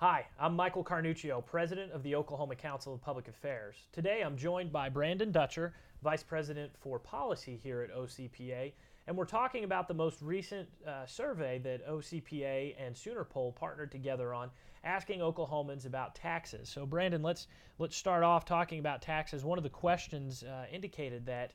Hi, I'm Michael Carnuccio, President of the Oklahoma Council of Public Affairs. Today I'm joined by Brandon Dutcher, Vice President for Policy here at OCPA, and we're talking about the most recent survey that OCPA and SoonerPoll partnered together on, asking Oklahomans about taxes. So Brandon, let's start off talking about taxes. One of the questions indicated that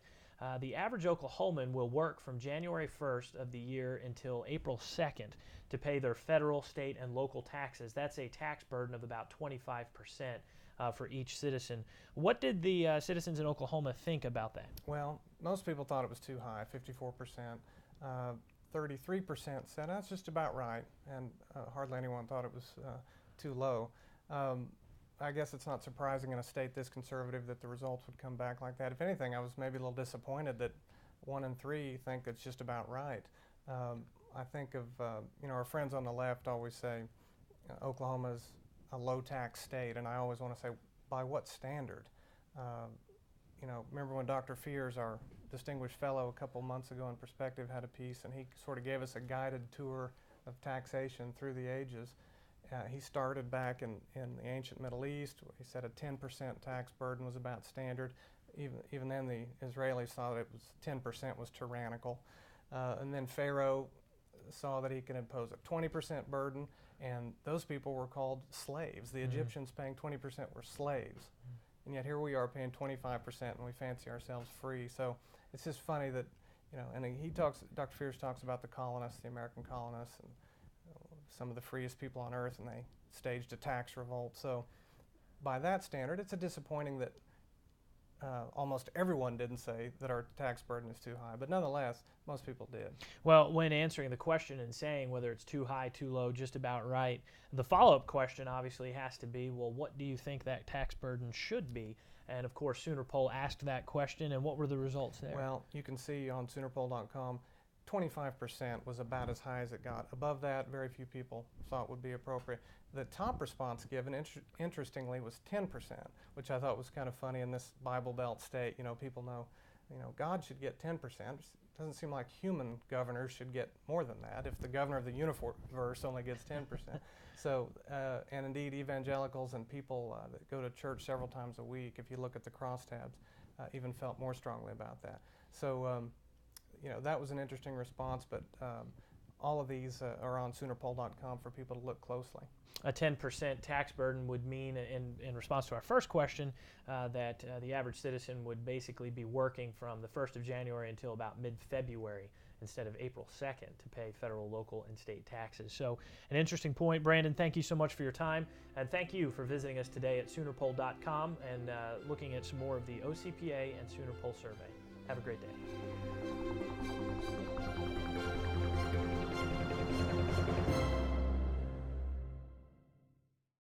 the average Oklahoman will work from January 1st of the year until April 2nd to pay their federal, state, and local taxes. That's a tax burden of about 25% for each citizen. What did the citizens in Oklahoma think about that? Well, most people thought it was too high, 54%. 33% said that's just about right, and hardly anyone thought it was too low. I guess it's not surprising in a state this conservative that the results would come back like that. If anything, I was maybe a little disappointed that 1 in 3 think it's just about right. I think of, our friends on the left always say Oklahoma's a low tax state, and I always want to say, by what standard? Remember when Dr. Fears, our distinguished fellow, a couple months ago in Perspective had a piece, and he sort of gave us a guided tour of taxation through the ages. He started back in the ancient Middle East. He said a 10% tax burden was about standard. Even then, the Israelis thought it was 10% was tyrannical. And then Pharaoh saw that he could impose a 20% burden, and those people were called slaves. The Egyptians paying 20% were slaves. And yet here we are paying 25%, and we fancy ourselves free. So it's just funny that, and Dr. Fears talks about the colonists, the American colonists, and some of the freest people on earth, and they staged a tax revolt. So by that standard, it's a disappointing that almost everyone didn't say that our tax burden is too high, but nonetheless, most people did. Well, when answering the question and saying whether it's too high, too low, just about right, the follow-up question obviously has to be, well, what do you think that tax burden should be? And of course, SoonerPoll asked that question, and what were the results there? Well, you can see on SoonerPoll.com, 25% was about as high as it got. Above that, very few people thought would be appropriate. The top response given, interestingly, was 10%, which I thought was kind of funny in this Bible Belt state. People know, God should get 10%. It doesn't seem like human governors should get more than that if the governor of the universe only gets 10%. So, and indeed, evangelicals and people that go to church several times a week, if you look at the crosstabs, even felt more strongly about that. So, that was an interesting response, but all of these are on SoonerPoll.com for people to look closely. A 10% tax burden would mean, in response to our first question, that the average citizen would basically be working from the 1st of January until about mid-February instead of April 2nd to pay federal, local, and state taxes. So an interesting point. Brandon, thank you so much for your time, and thank you for visiting us today at SoonerPoll.com and looking at some more of the OCPA and SoonerPoll survey. Have a great day.